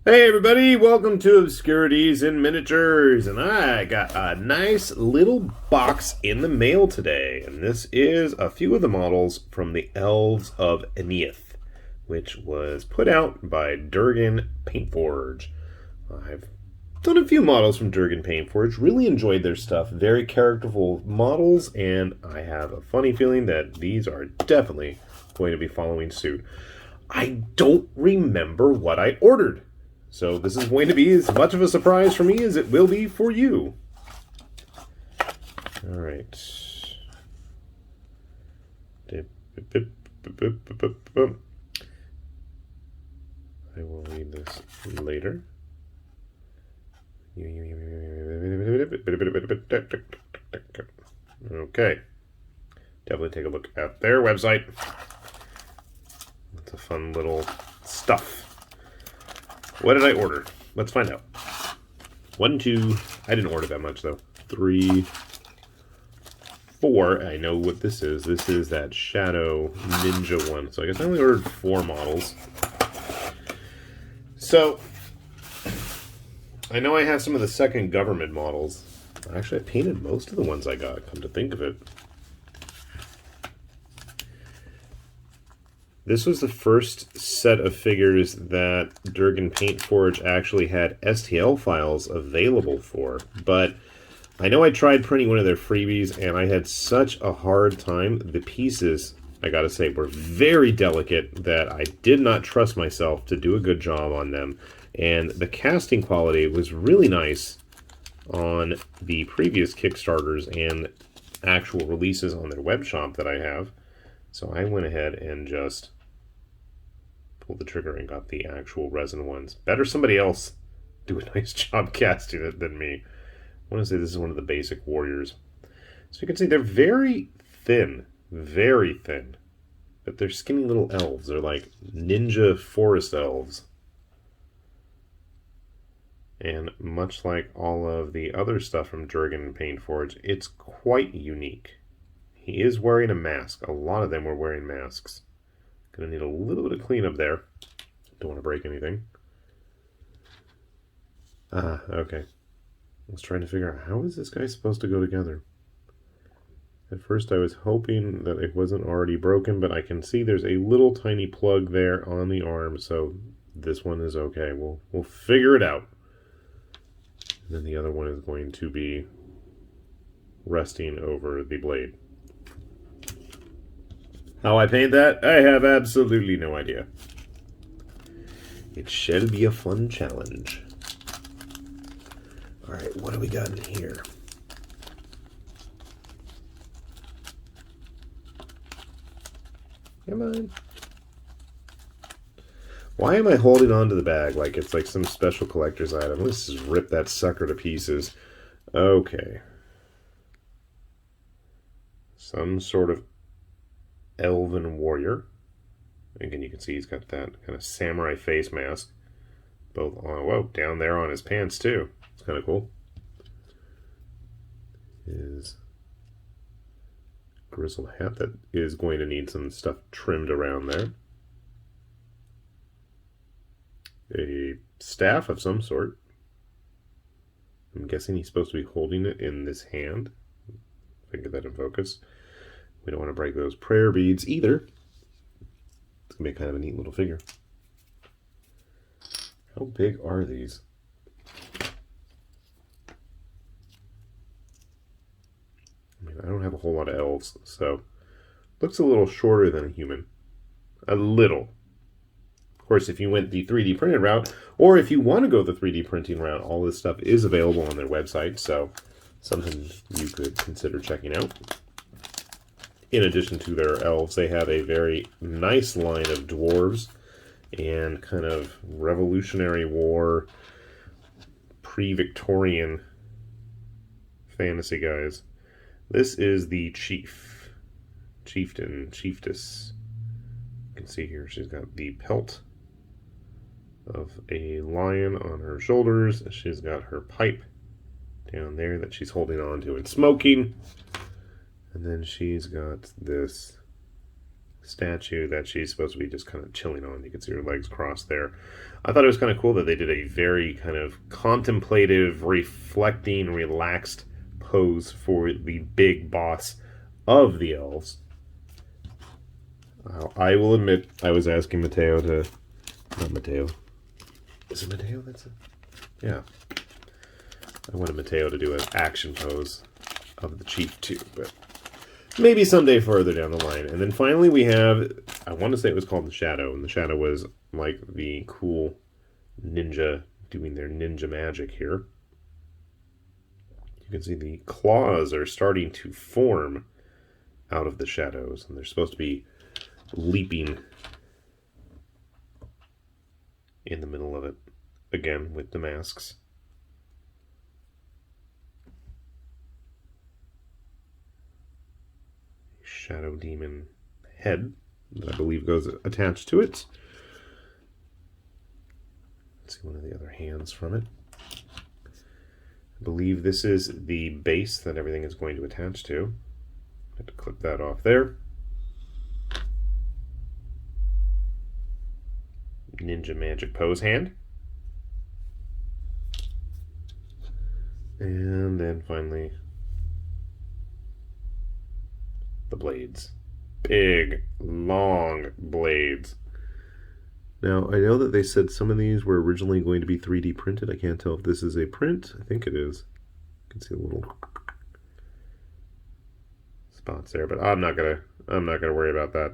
Hey everybody, welcome to Obscurities in Miniatures, and I got a nice little box in the mail today, and this is a few of the models from the Elves of Inneath, which was put out by Durgin Paintforge. I've done a few models from Durgin Paintforge, really enjoyed their stuff, very characterful models, and I have a funny feeling that these are definitely going to be following suit. I don't remember what I ordered. So this is going to be as much of a surprise for me as it will be for you. All right. I will read this later. Okay. Definitely take a look at their website. It's a fun little stuff. What did I order? Let's find out. 1, 2. I didn't order that much though. 3, 4. I know what this is. This is that Shadow Ninja one. So I guess I only ordered 4 models. So I know I have some of the second government models. Actually, I painted most of the ones I got, come to think of it. This was the first set of figures that Durgin Paintforge actually had STL files available for, but I know I tried printing one of their freebies and I had such a hard time. The pieces, I gotta say, were very delicate that I did not trust myself to do a good job on them, and the casting quality was really nice on the previous Kickstarters and actual releases on their web shop that I have. So I went ahead and just pulled the trigger and got the actual resin ones. Better somebody else do a nice job casting it than me. I want to say this is one of the basic warriors. So you can see they're very thin, but they're skinny little elves. They're like ninja forest elves. And much like all of the other stuff from Durgin Paintforge, it's quite unique. He is wearing a mask. A lot of them are wearing masks. Gonna need a little bit of cleanup there. Don't want to break anything. Okay. I was trying to figure out how is this guy supposed to go together. At first I was hoping that it wasn't already broken, but I can see there's a little tiny plug there on the arm, so this one is okay. We'll figure it out. And then the other one is going to be resting over the blade. How I paint that, I have absolutely no idea. It shall be a fun challenge. Alright, what do we got in here? Come on. Why am I holding on to the bag like it's like some special collector's item? Let's just rip that sucker to pieces. Okay. Some sort of elven warrior. Again, you can see he's got that kind of samurai face mask. Both on, whoa, down there on his pants too. It's kind of cool. His grizzled hat that is going to need some stuff trimmed around there. A staff of some sort. I'm guessing he's supposed to be holding it in this hand. If I can get that in focus. We don't want to break those prayer beads either. It's going to be kind of a neat little figure. How big are these? I mean, I don't have a whole lot of elves, so looks a little shorter than a human. A little. Of course, if you went the 3D printed route, or if you want to go the 3D printing route, all this stuff is available on their website, so something you could consider checking out. In addition to their elves, they have a very nice line of dwarves and kind of Revolutionary War, pre-Victorian fantasy guys. This is the chieftain, chieftess. You can see here she's got the pelt of a lion on her shoulders. She's got her pipe down there that she's holding on to and smoking. And then she's got this statue that she's supposed to be just kind of chilling on. You can see her legs crossed there. I thought it was kind of cool that they did a very kind of contemplative, reflecting, relaxed pose for the big boss of the elves. I will admit, I was asking Mateo to... Not Mateo. Is it Mateo? That's it. Yeah. I wanted Mateo to do an action pose of the chief too, but maybe someday further down the line. And then finally we have, I want to say it was called the Shadow, and the Shadow was like the cool ninja doing their ninja magic here. You can see the claws are starting to form out of the shadows, and they're supposed to be leaping in the middle of it, again with the masks. Shadow demon head that I believe goes attached to it. Let's see one of the other hands from it. I believe this is the base that everything is going to attach to. I have to clip that off there. Ninja magic pose hand. And then finally the blades. Big, long blades. Now, I know that they said some of these were originally going to be 3D printed. I can't tell if this is a print. I think it is. You can see the little spots there, but I'm not gonna worry about that.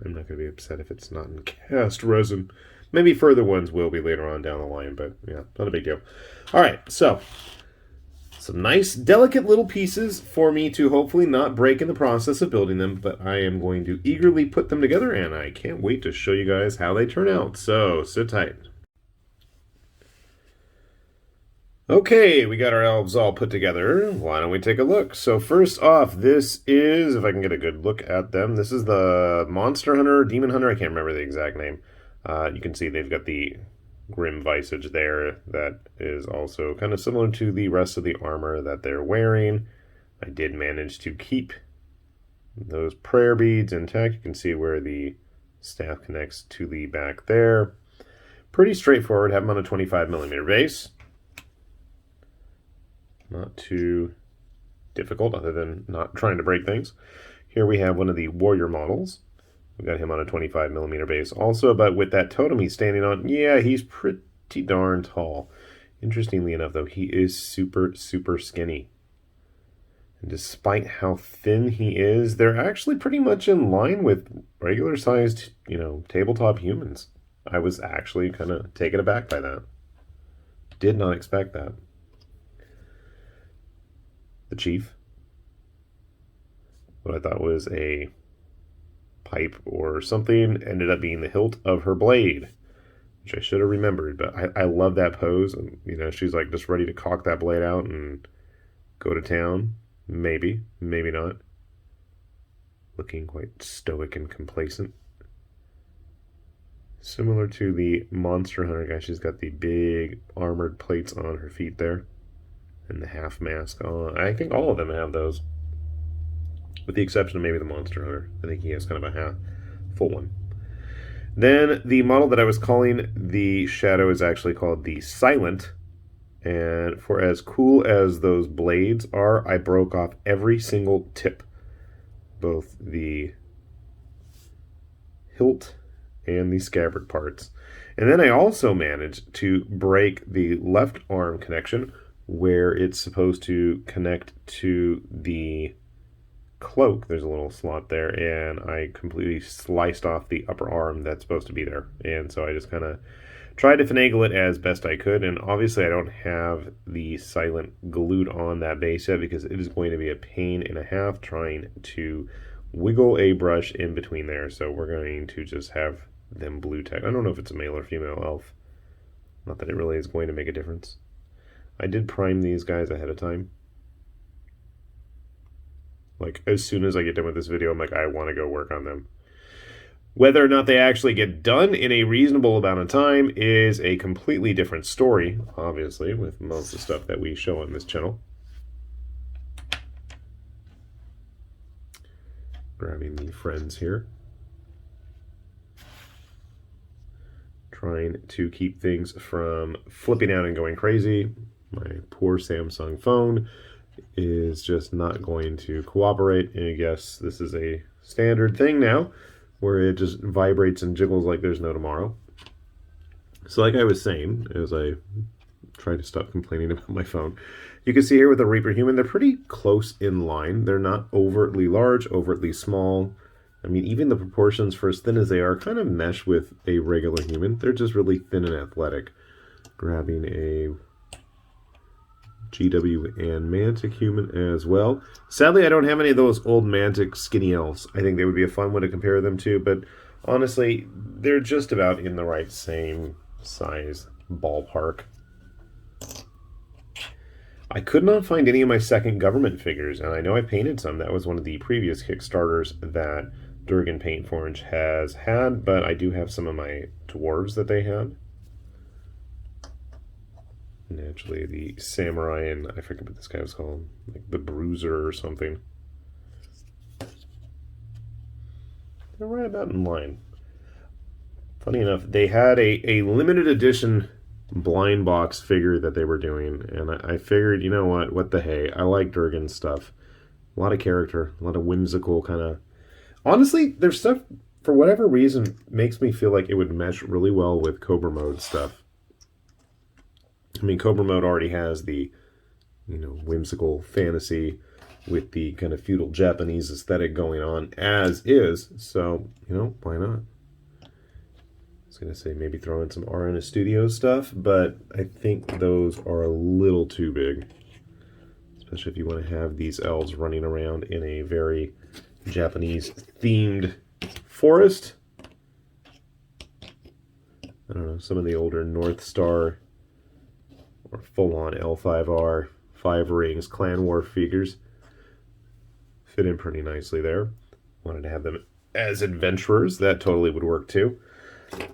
I'm not gonna be upset if it's not in cast resin. Maybe further ones will be later on down the line, but yeah, not a big deal. All right, so some nice, delicate little pieces for me to hopefully not break in the process of building them, but I am going to eagerly put them together, and I can't wait to show you guys how they turn out. So, sit tight. Okay, we got our elves all put together. Why don't we take a look? So first off, this is, if I can get a good look at them, this is the Monster Hunter, Demon Hunter, I can't remember the exact name. You can see they've got the grim visage there that is also kind of similar to the rest of the armor that they're wearing. I did manage to keep those prayer beads intact. You can see where the staff connects to the back there. Pretty straightforward. Have them on a 25mm base. Not too difficult other than not trying to break things. Here we have one of the warrior models. We've got him on a 25mm base also, but with that totem he's standing on, yeah, he's pretty darn tall. Interestingly enough, though, he is super, super skinny. And despite how thin he is, they're actually pretty much in line with regular-sized, tabletop humans. I was actually kind of taken aback by that. Did not expect that. The chief, what I thought was a pipe or something, ended up being the hilt of her blade, which I should have remembered, but I love that pose. And, she's like just ready to cock that blade out and go to town. Maybe, maybe not. Looking quite stoic and complacent. Similar to the Monster Hunter guy, she's got the big armored plates on her feet there. And the half mask on. I think all of them have those. With the exception of maybe the Monster Hunter. I think he has kind of a half full one. Then the model that I was calling the Shadow is actually called the Silent. And for as cool as those blades are, I broke off every single tip. Both the hilt and the scabbard parts. And then I also managed to break the left arm connection where it's supposed to connect to the cloak. There's a little slot there, and I completely sliced off the upper arm that's supposed to be there. And so I just kind of tried to finagle it as best I could, and obviously I don't have the Silent glued on that base yet because it is going to be a pain and a half trying to wiggle a brush in between there. So we're going to just have them blue tack. I don't know if it's a male or female elf. Not that it really is going to make a difference. I did prime these guys ahead of time. Like, as soon as I get done with this video, I'm like, I want to go work on them. Whether or not they actually get done in a reasonable amount of time is a completely different story, obviously, with most of the stuff that we show on this channel. Grabbing the friends here. Trying to keep things from flipping out and going crazy. My poor Samsung phone is just not going to cooperate. And I guess this is a standard thing now where it just vibrates and jiggles like there's no tomorrow. So like I was saying, as I try to stop complaining about my phone, you can see here with the Reaper Human, they're pretty close in line. They're not overtly large, overtly small. I mean, even the proportions, for as thin as they are, kind of mesh with a regular human. They're just really thin and athletic. Grabbing a GW and Mantic human as well. Sadly, I don't have any of those old Mantic skinny elves. I think they would be a fun one to compare them to, but honestly, they're just about in the right same size ballpark. I could not find any of my second government figures, and I know I painted some. That was one of the previous Kickstarters that Durgin Paintforge has had, but I do have some of my dwarves that they had. And actually the samurai, and I forget what this guy was called, like the bruiser or something. They're right about in line. Funny enough, they had a limited edition blind box figure that they were doing, and I figured, you know what the hey, I like Durgin's stuff. A lot of character, a lot of whimsical kind of... Honestly, their stuff, for whatever reason, makes me feel like it would mesh really well with Cobra Mode stuff. I mean, Cobra Mode already has the, whimsical fantasy with the kind of feudal Japanese aesthetic going on as is, so, why not? I was going to say maybe throw in some RN Studios stuff, but I think those are a little too big. Especially if you want to have these elves running around in a very Japanese-themed forest. I don't know, some of the older North Star or full-on L5R, 5 Rings, Clan War figures fit in pretty nicely there. Wanted to have them as adventurers. That totally would work too.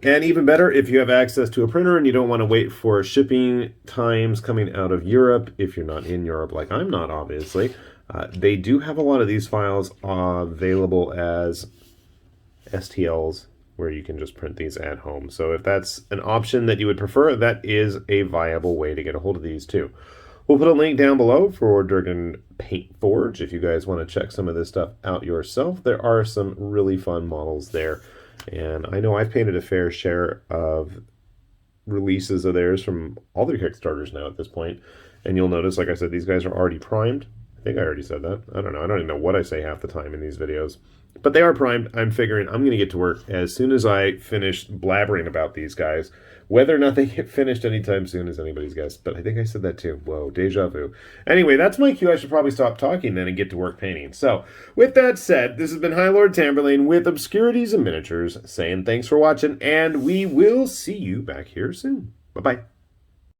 And even better, if you have access to a printer and you don't want to wait for shipping times coming out of Europe, if you're not in Europe like I'm not, obviously, they do have a lot of these files available as STLs where you can just print these at home. So if that's an option that you would prefer, that is a viable way to get a hold of these too. We'll put a link down below for Durgin Paintforge if you guys want to check some of this stuff out yourself. There are some really fun models there. And I know I've painted a fair share of releases of theirs from all their Kickstarters now at this point. And you'll notice, like I said, these guys are already primed. I think I already said that. I don't know. I don't even know what I say half the time in these videos. But they are primed. I'm figuring I'm going to get to work as soon as I finish blabbering about these guys. Whether or not they get finished anytime soon is anybody's guess. But I think I said that too. Whoa, deja vu. Anyway, that's my cue. I should probably stop talking then and get to work painting. So, with that said, this has been Highlord Tamburlaine with Obscurities and Miniatures saying thanks for watching, and we will see you back here soon. Bye-bye.